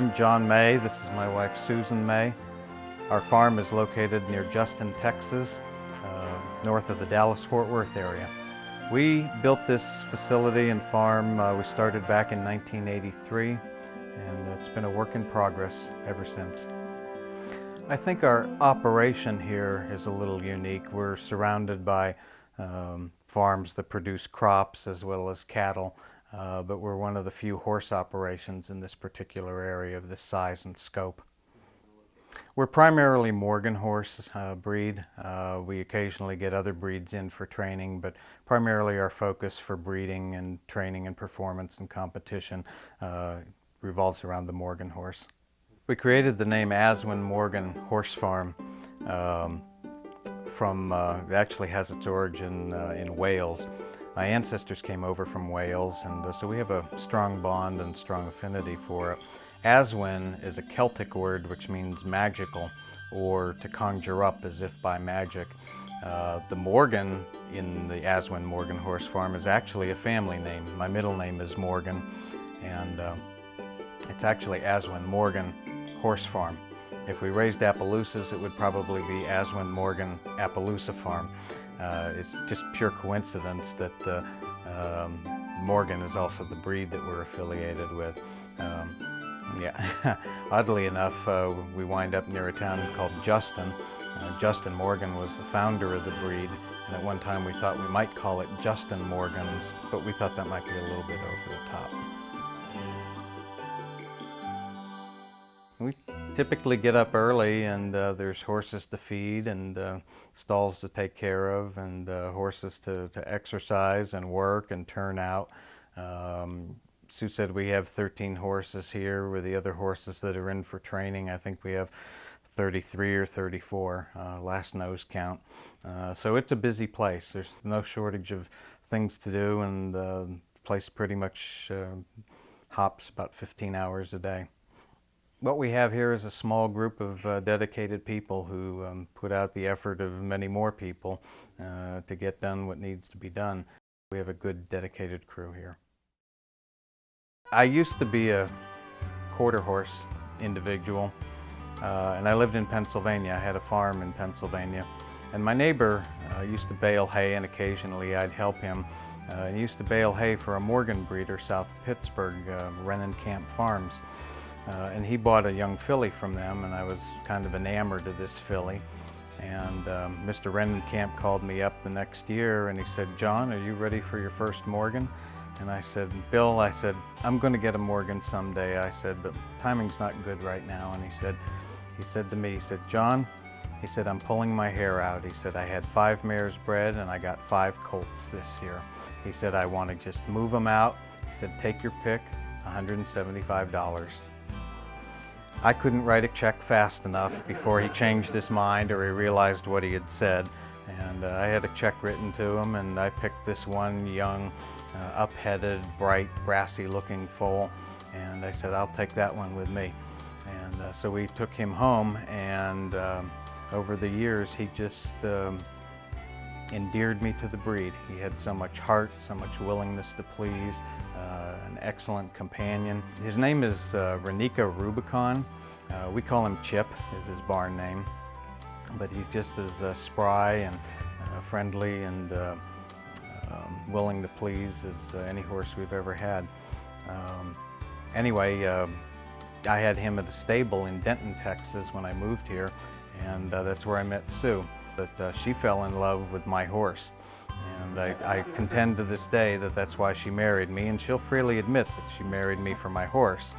I'm John May. This is my wife Susan May. Our farm is located near Justin, Texas, north of the Dallas-Fort Worth area. We built this facility and farm, we started back in 1983, and it's been a work in progress ever since. I think our operation here is a little unique. We're surrounded by farms that produce crops as well as cattle, but we're one of the few horse operations in this particular area of this size and scope. We're primarily Morgan horse breed. We occasionally get other breeds in for training, but primarily our focus for breeding and training and performance and competition revolves around the Morgan horse. We created the name Aswyn-Morgan Horse Farm it actually has its origin in Wales. My ancestors came over from Wales, and so we have a strong bond and strong affinity for it. Aswyn is a Celtic word which means magical, or to conjure up as if by magic. The Morgan in the Aswyn-Morgan Horse Farm is actually a family name. My middle name is Morgan, and it's actually Aswyn-Morgan Horse Farm. If we raised Appaloosas, it would probably be Aswyn-Morgan Appaloosa Farm. It's just pure coincidence that Morgan is also the breed that we're affiliated with. Yeah, oddly enough, we wind up near a town called Justin. Justin Morgan was the founder of the breed, and at one time we thought we might call it Justin Morgans, but we thought that might be a little bit over the top. We typically get up early, and there's horses to feed and stalls to take care of, and horses to exercise and work and turn out. Sue said we have 13 horses here. With the other horses that are in for training, I think we have 33 or 34, last nose count. So it's a busy place. There's no shortage of things to do, and the place pretty much hops about 15 hours a day. What we have here is a small group of dedicated people who put out the effort of many more people to get done what needs to be done. We have a good dedicated crew here. I used to be a quarter horse individual, and I lived in Pennsylvania. I had a farm in Pennsylvania, and my neighbor used to bale hay, and occasionally I'd help him. He used to bale hay for a Morgan breeder south of Pittsburgh, Camp Farms. And he bought a young filly from them, and I was kind of enamored of this filly. And Mr. Camp called me up the next year, and he said, "John, are you ready for your first Morgan?" And I said, "Bill," I said, "I'm going to get a Morgan someday." I said, "But timing's not good right now." And he said to me, he said, "John," he said, "I'm pulling my hair out." He said, "I had 5 mares bred, and I got 5 colts this year." He said, "I want to just move them out." He said, "Take your pick, $175. I couldn't write a check fast enough before he changed his mind or he realized what he had said. And I had a check written to him, and I picked this one young, up-headed, bright, brassy-looking foal. And I said, "I'll take that one with me." And so we took him home, and over the years he just endeared me to the breed. He had so much heart, so much willingness to please, an excellent companion. His name is Renika Rubicon. We call him Chip, is his barn name. But he's just as spry and friendly and willing to please as any horse we've ever had. Anyway, I had him at a stable in Denton, Texas when I moved here, and that's where I met Sue. But she fell in love with my horse, and I contend to this day that that's why she married me, and she'll freely admit that she married me for my horse.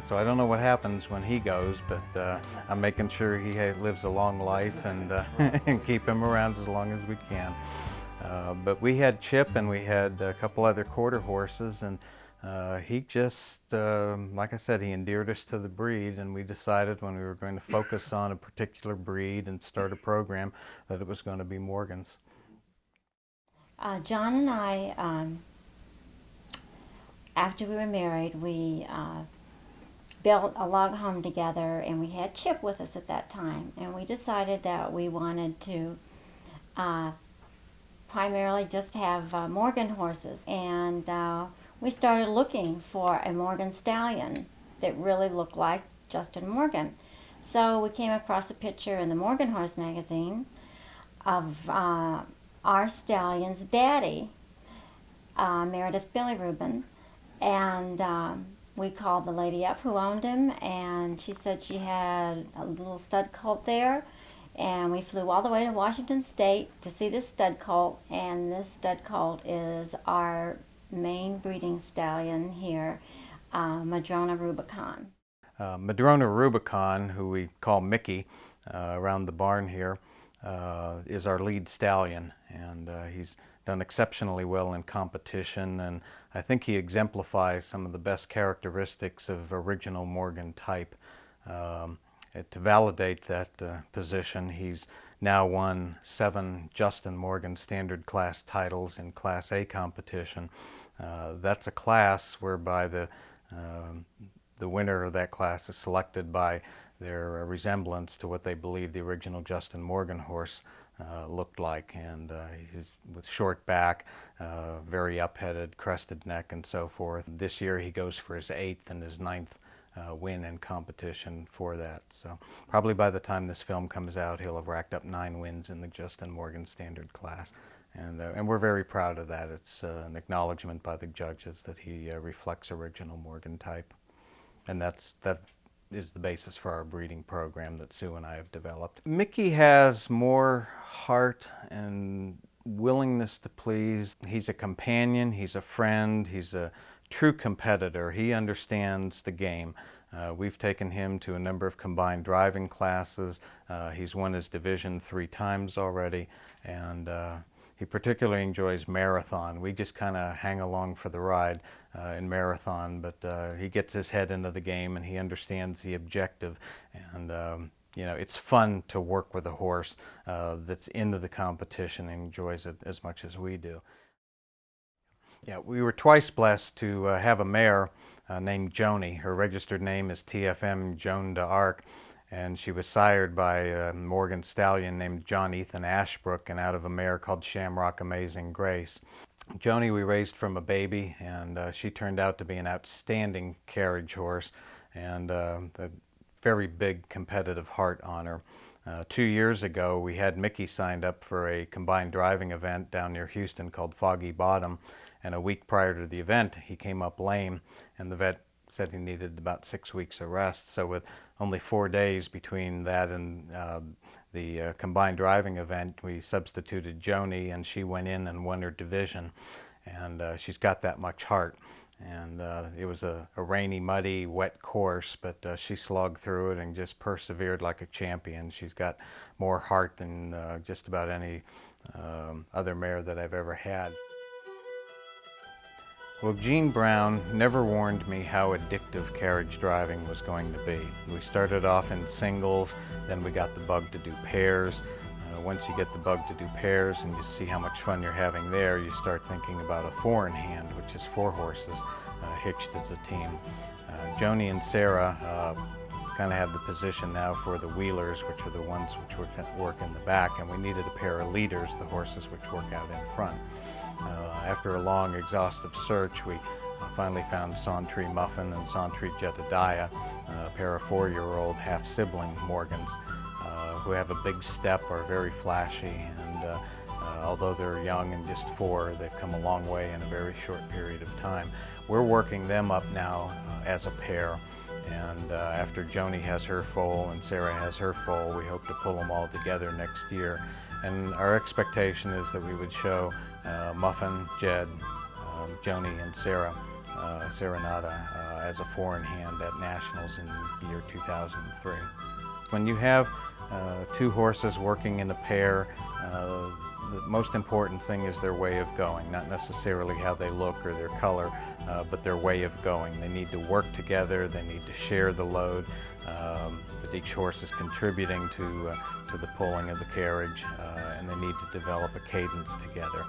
So I don't know what happens when he goes, but I'm making sure he lives a long life and, and keep him around as long as we can. But we had Chip, and we had a couple other quarter horses, and he just, like I said, he endeared us to the breed, and we decided when we were going to focus on a particular breed and start a program that it was going to be Morgans. John and I, after we were married, we built a log home together, and we had Chip with us at that time, and we decided that we wanted to primarily just have Morgan horses, and we started looking for a Morgan stallion, that really looked like Justin Morgan. So we came across a picture in the Morgan Horse magazine of our stallion's daddy, Meredith Billy-Rubin, and we called the lady up who owned him, and she said she had a little stud colt there, and we flew all the way to Washington State to see this stud colt, and this stud colt is our main breeding stallion here, Madrona Rubicon. Madrona Rubicon, who we call Mickey around the barn here, is our lead stallion, and he's done exceptionally well in competition, and I think he exemplifies some of the best characteristics of original Morgan type. To validate that position, he's now won 7 Justin Morgan standard class titles in Class A competition. That's a class whereby the winner of that class is selected by their resemblance to what they believe the original Justin Morgan horse looked like, and he's with short back, very upheaded, crested neck, and so forth. This year he goes for his 8th and his 9th win in competition for that. So probably by the time this film comes out, he'll have racked up 9 wins in the Justin Morgan standard class, and we're very proud of that. It's an acknowledgement by the judges that he reflects original Morgan type, and that is the basis for our breeding program that Sue and I have developed. Mickey has more heart and willingness to please. He's a companion, he's a friend, he's a true competitor. He understands the game. We've taken him to a number of combined driving classes. He's won his division 3 times already, and he particularly enjoys marathon. We just kind of hang along for the ride in marathon, but he gets his head into the game and he understands the objective, and you know, it's fun to work with a horse that's into the competition and enjoys it as much as we do. Yeah, we were twice blessed to have a mare named Joni. Her registered name is TFM Joan d'Arc, and she was sired by a Morgan stallion named John Ethan Ashbrook, and out of a mare called Shamrock Amazing Grace. Joni we raised from a baby, and she turned out to be an outstanding carriage horse, and a very big competitive heart on her. 2 years ago, we had Mickey signed up for a combined driving event down near Houston called Foggy Bottom, and a week prior to the event, he came up lame, and the vet said he needed about 6 weeks of rest. So with only 4 days between that and the combined driving event, we substituted Joni, and she went in and won her division, and she's got that much heart. And it was a rainy, muddy, wet course, but she slogged through it and just persevered like a champion. She's got more heart than just about any other mare that I've ever had. Well, Gene Brown never warned me how addictive carriage driving was going to be. We started off in singles, then we got the bug to do pairs. Once you get the bug to do pairs and you see how much fun you're having there, you start thinking about a 4-in-hand, which is 4 horses hitched as a team. Joni and Sarah kind of have the position now for the wheelers, which are the ones which work in the back, and we needed a pair of leaders, the horses which work out in front. After a long, exhaustive search, we finally found Santry Muffin and Santry Jedediah, a pair of 4-year-old half-sibling Morgans, who have a big step, are very flashy, and although they're young and just 4, they've come a long way in a very short period of time. We're working them up now as a pair, and after Joni has her foal and Sarah has her foal, we hope to pull them all together next year. And our expectation is that we would show Muffin, Jed, Joni, and Sarah, Serenata, as a 4-in-hand at Nationals in the year 2003. When you have 2 horses working in a pair, the most important thing is their way of going, not necessarily how they look or their color, but their way of going. They need to work together, they need to share the load, that each horse is contributing to the pulling of the carriage, and they need to develop a cadence together.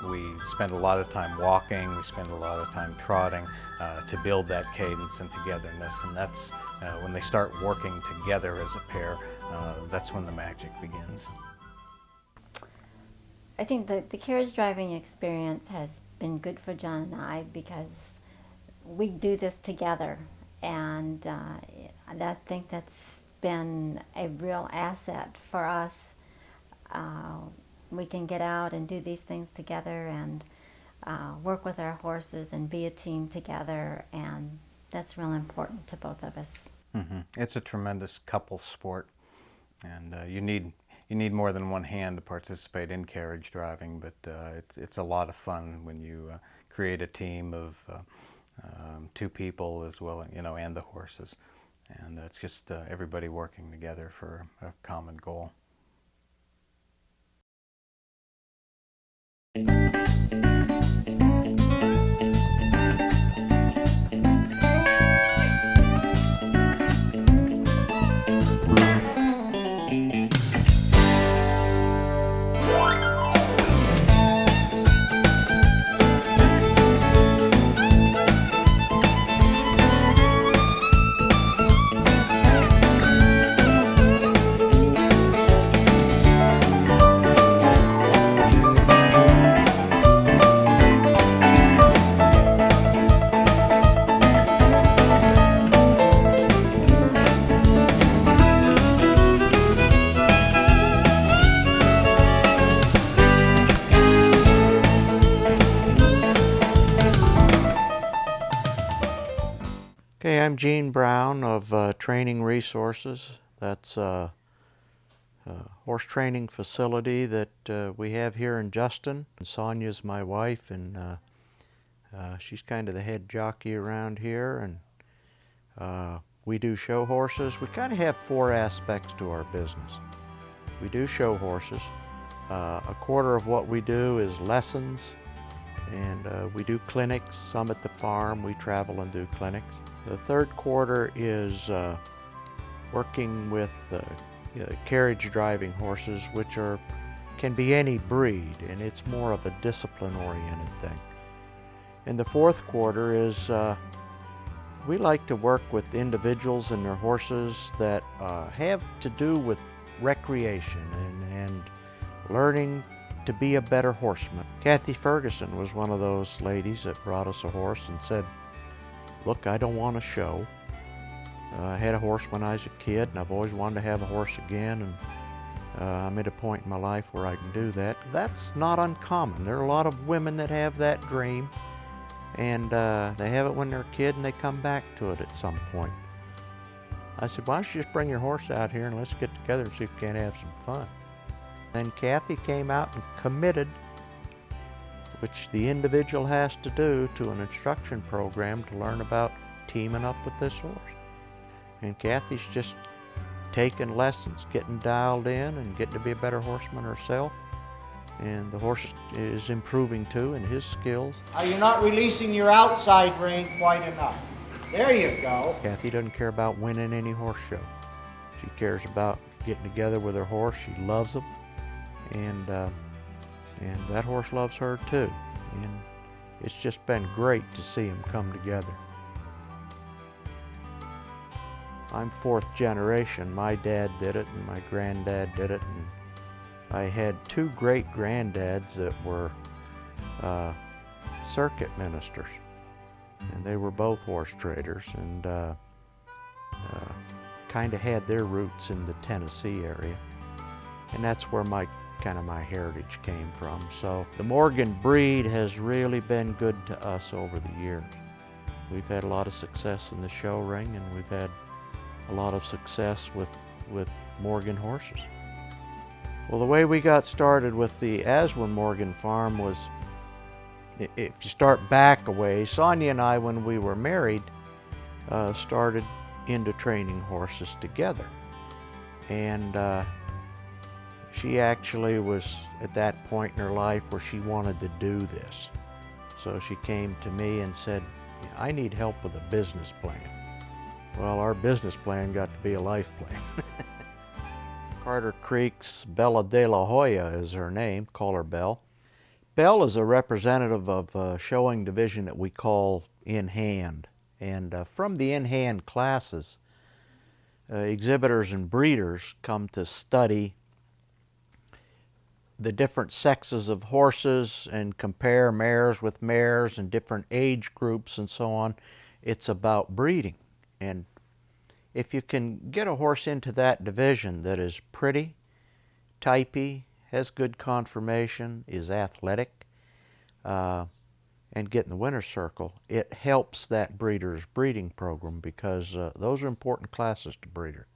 We spend a lot of time walking, we spend a lot of time trotting to build that cadence and togetherness, and that's when they start working together as a pair, that's when the magic begins. I think the carriage driving experience has been good for John and I because we do this together, and I think that's been a real asset for us. Uh, we can get out and do these things together and work with our horses and be a team together, and that's real important to both of us. It's a tremendous couple sport, and you need more than one hand to participate in carriage driving. But it's a lot of fun when you create a team of two people as well, and the horses, and it's just everybody working together for a common goal. Okay, I'm Gene Brown of Training Resources. That's a horse training facility that we have here in Justin. Sonia's my wife, and she's kind of the head jockey around here, and we do show horses. We kind of have four aspects to our business. We do show horses. A quarter of what we do is lessons, and we do clinics, some at the farm. We travel and do clinics. The third quarter is working with carriage driving horses, which can be any breed, and it's more of a discipline-oriented thing. And the fourth quarter is we like to work with individuals and their horses that have to do with recreation and learning to be a better horseman. Kathy Ferguson was one of those ladies that brought us a horse and said, "Look, I don't want a show. I had a horse when I was a kid, and I've always wanted to have a horse again, and I'm at a point in my life where I can do that." That's not uncommon. There are a lot of women that have that dream, and they have it when they're a kid, and they come back to it at some point. I said, "Why don't you just bring your horse out here and let's get together and see if we can't have some fun." Then Kathy came out and committed, which the individual has to do, to an instruction program to learn about teaming up with this horse. And Kathy's just taking lessons, getting dialed in and getting to be a better horseman herself. And the horse is improving too in his skills. Are you not releasing your outside rein quite enough? There you go. Kathy doesn't care about winning any horse show. She cares about getting together with her horse. She loves him. And that horse loves her too, and it's just been great to see them come together. I'm fourth generation. My dad did it and my granddad did it, and I had two great granddads that were circuit ministers, and they were both horse traders, and kind of had their roots in the Tennessee area, and that's where my heritage came from. So the Morgan breed has really been good to us over the years. We've had a lot of success in the show ring, and we've had a lot of success with Morgan horses. Well, the way we got started with the Aswyn-Morgan farm was, if you start back a way, Sonia and I, when we were married, started into training horses together. And she actually was at that point in her life where she wanted to do this. So she came to me and said, "I need help with a business plan." Well, our business plan got to be a life plan. Carter Creek's Bella de la Hoya is her name, call her Belle. Belle is a representative of a showing division that we call in hand. And from the in hand classes, exhibitors and breeders come to study the different sexes of horses and compare mares with mares and different age groups and so on. It's about breeding. And if you can get a horse into that division that is pretty, typey, has good conformation, is athletic, and get in the winner's circle, it helps that breeder's breeding program, because those are important classes to breeder.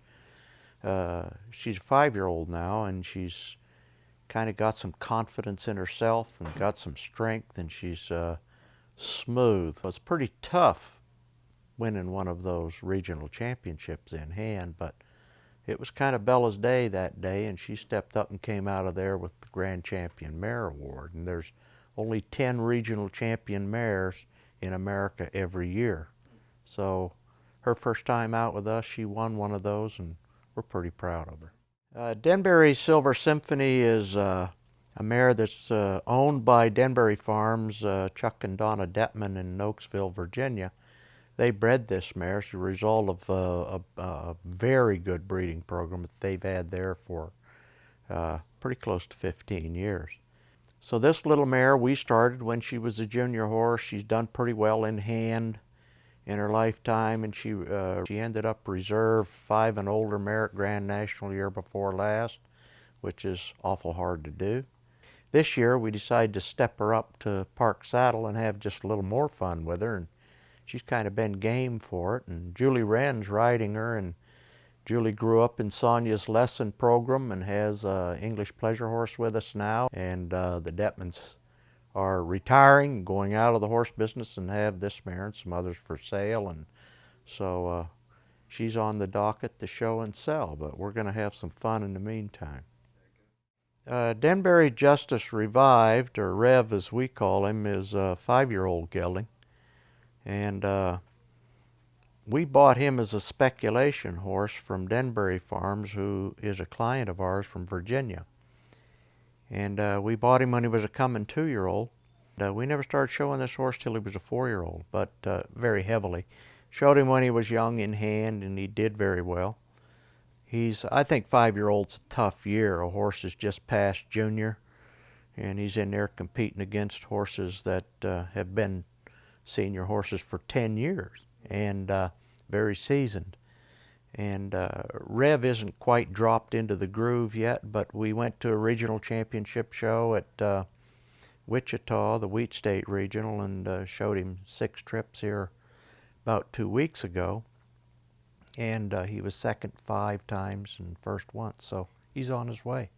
She's a 5-year-old now, and she's kind of got some confidence in herself and got some strength, and she's smooth. It's pretty tough winning one of those regional championships in hand, but it was kind of Bella's day that day, and she stepped up and came out of there with the Grand Champion Mare Award. And there's only 10 regional champion mares in America every year. So her first time out with us, she won one of those, and we're pretty proud of her. Denbury Silver Symphony is a mare that's owned by Denbury Farms, Chuck and Donna Detman in Oaksville, Virginia. They bred this mare as a result of a very good breeding program that they've had there for pretty close to 15 years. So this little mare we started when she was a junior horse. She's done pretty well in hand in her lifetime, and she ended up reserve 5 and older mare at Grand National year before last, which is awful hard to do. This year we decided to step her up to Park Saddle and have just a little more fun with her, and she's kind of been game for it. And Julie Wren's riding her, and Julie grew up in Sonia's lesson program and has an English pleasure horse with us now, and the Detmans are retiring, going out of the horse business, and have this mare and some others for sale. And so she's on the docket to show and sell, but we're going to have some fun in the meantime. Denbury Justice Revived, or Rev as we call him, is a 5-year-old gelding. And we bought him as a speculation horse from Denbury Farms, who is a client of ours from Virginia. And we bought him when he was a coming 2-year-old. We never started showing this horse till he was a 4-year-old, but very heavily. Showed him when he was young in hand, and he did very well. I think 5-year-old's a tough year. A horse is just past junior, and he's in there competing against horses that have been senior horses for 10 years and very seasoned. And Rev isn't quite dropped into the groove yet, but we went to a regional championship show at Wichita, the Wheat State Regional, and showed him 6 trips here about 2 weeks ago. And he was second 5 times and first once, so he's on his way.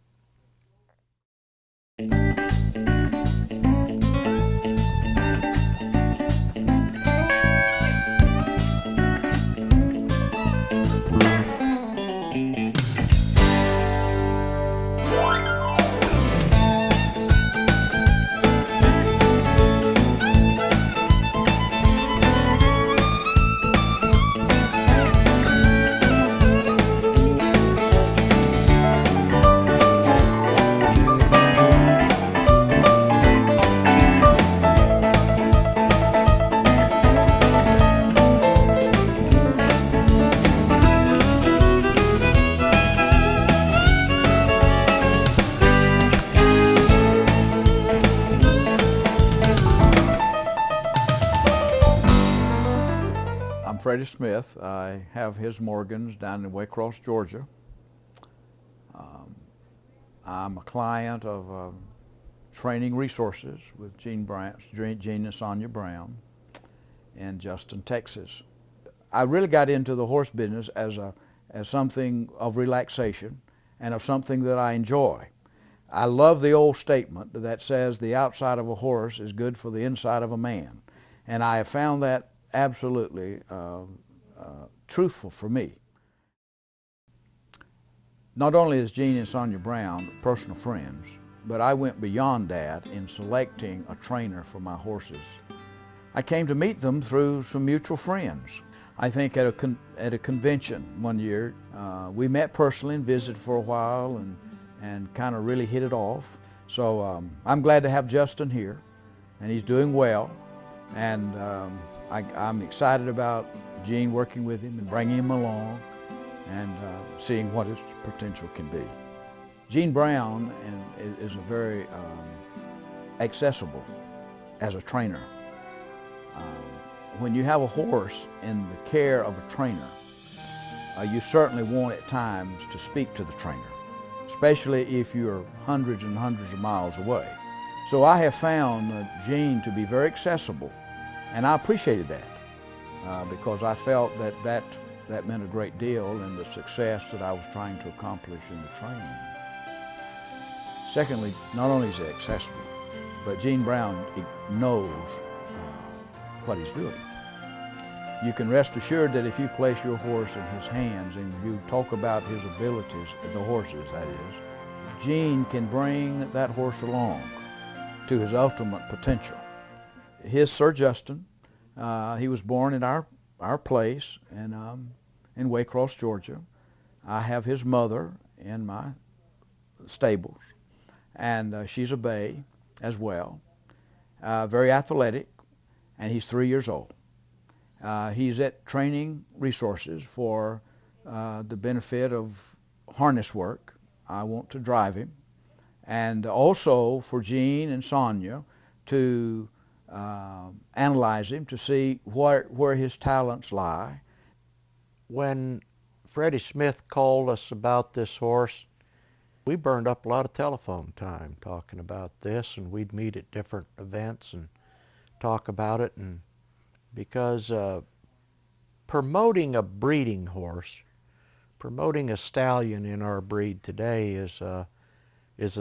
Freddie Smith. I have his Morgans down in Waycross, Georgia. I'm a client of Training Resources with Gene and Sonia Brown in Justin, Texas. I really got into the horse business as something of relaxation and of something that I enjoy. I love the old statement that says the outside of a horse is good for the inside of a man, and I have found that absolutely truthful for me. Not only is Gene and Sonia Brown personal friends, but I went beyond that in selecting a trainer for my horses. I came to meet them through some mutual friends. I think at a convention one year, we met personally and visited for a while and kind of really hit it off. So I'm glad to have Justin here, and he's doing well. And I'm excited about Gene working with him and bringing him along and seeing what his potential can be. Gene Brown is a very accessible as a trainer. When you have a horse in the care of a trainer, you certainly want at times to speak to the trainer, especially if you're hundreds and hundreds of miles away. So I have found Gene to be very accessible, and I appreciated that because I felt that meant a great deal in the success that I was trying to accomplish in the training. Secondly, not only is he accessible, but Gene Brown knows what he's doing. You can rest assured that if you place your horse in his hands and you talk about his abilities, the horse's that is, Gene can bring that horse along to his ultimate potential. His Sir Justin, he was born at our place in Waycross, Georgia. I have his mother in my stables, and she's a bay as well. Very athletic, and he's 3 years old. He's at training resources for the benefit of harness work. I want to drive him, and also for Gene and Sonia to analyze him to see where his talents lie. When Freddie Smith called us about this horse, we burned up a lot of telephone time talking about this, and we'd meet at different events and talk about it. And because promoting a breeding horse, promoting a stallion in our breed today is a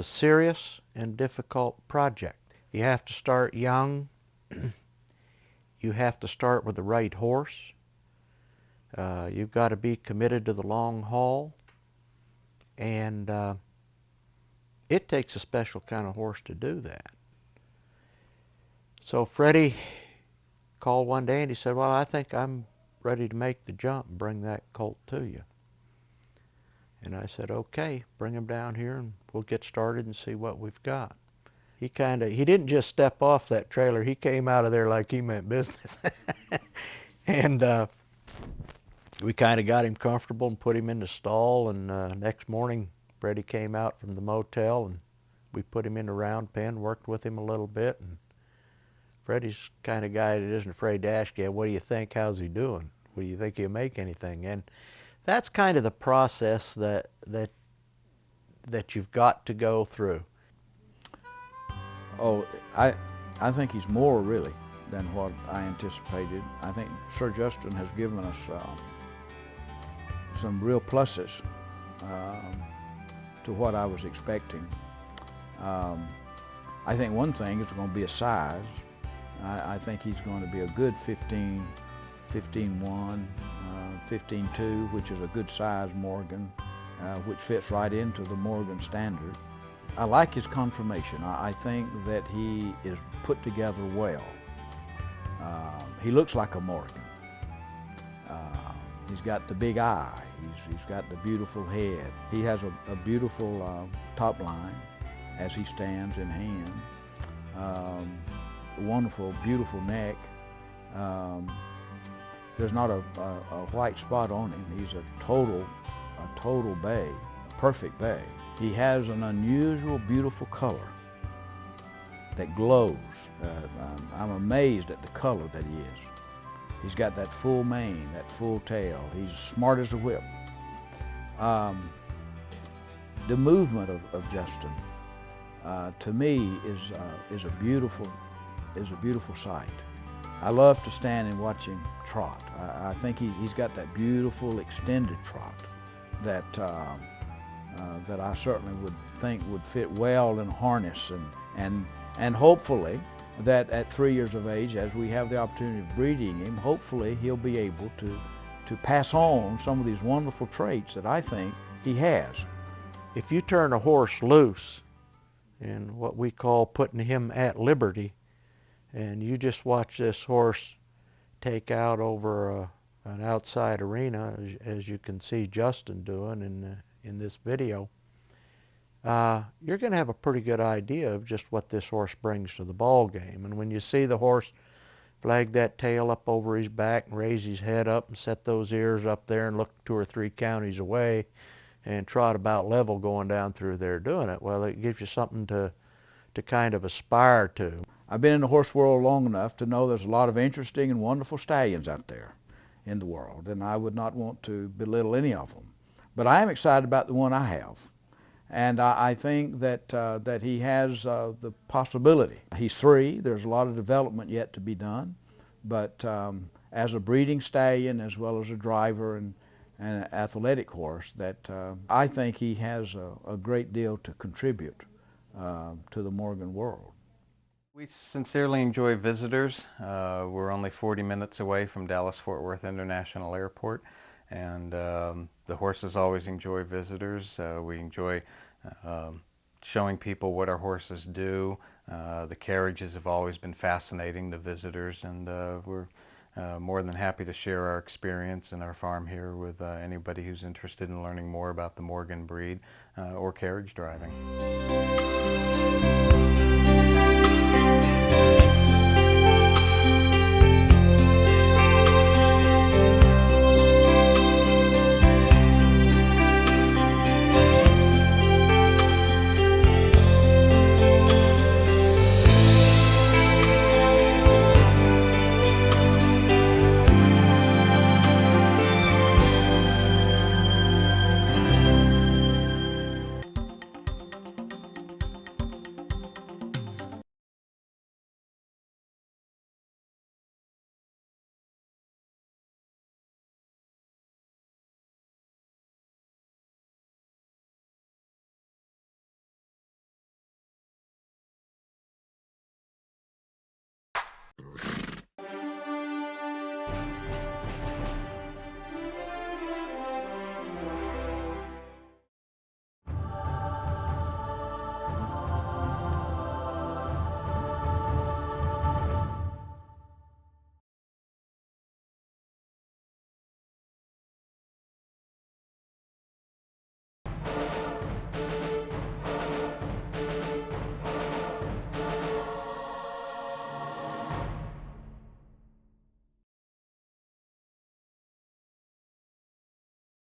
serious and difficult project. You have to start young. You have to start with the right horse. You've got to be committed to the long haul, and it takes a special kind of horse to do that. So Freddie called one day and he said, well, I think I'm ready to make the jump and bring that colt to you. And I said, okay, bring him down here and we'll get started and see what we've got. He didn't just step off that trailer, he came out of there like he meant business. And we kind of got him comfortable and put him in the stall, and next morning Freddie came out from the motel and we put him in the round pen, worked with him a little bit, and Freddie's the kind of guy that isn't afraid to ask you, what do you think, how's he doing? Do you think he'll make anything? And that's kind of the process that you've got to go through. Oh, I think he's more really than what I anticipated. I think Sir Justin has given us some real pluses to what I was expecting. I think one thing is going to be a size. I think he's going to be a good 15-1, 15-2, which is a good size Morgan, which fits right into the Morgan standard. I like his conformation. I think that he is put together well. He looks like a Morgan. He's got the big eye. He's got the beautiful head. He has a beautiful top line as he stands in hand. Wonderful, beautiful neck. There's not a white spot on him. He's a total bay, a perfect bay. He has an unusual, beautiful color that glows. I'm amazed at the color that he is. He's got that full mane, that full tail. He's smart as a whip. The movement of Justin, to me, is a beautiful sight. I love to stand and watch him trot. I think he's got that beautiful extended trot that I certainly would think would fit well in harness, and hopefully that at 3 years of age, as we have the opportunity of breeding him, hopefully he'll be able to pass on some of these wonderful traits that I think he has. If you turn a horse loose, in what we call putting him at liberty, and you just watch this horse take out over an outside arena, as you can see Justin doing in this video, you're going to have a pretty good idea of just what this horse brings to the ball game. And when you see the horse flag that tail up over his back and raise his head up and set those ears up there and look 2 or 3 counties away, and trot about level going down through there doing it. Well, it gives you something to kind of aspire to. I've been in the horse world long enough to know there's a lot of interesting and wonderful stallions out there in the world, and I would not want to belittle any of them. But I am excited about the one I have, and I think that that he has the possibility. He's 3. There's a lot of development yet to be done, but as a breeding stallion as well as a driver and an athletic horse, that I think he has a great deal to contribute to the Morgan world. We sincerely enjoy visitors. We're only 40 minutes away from Dallas-Fort Worth International Airport, and the horses always enjoy visitors. We enjoy showing people what our horses do. The carriages have always been fascinating to visitors, and we're more than happy to share our experience and our farm here with anybody who's interested in learning more about the Morgan breed or carriage driving.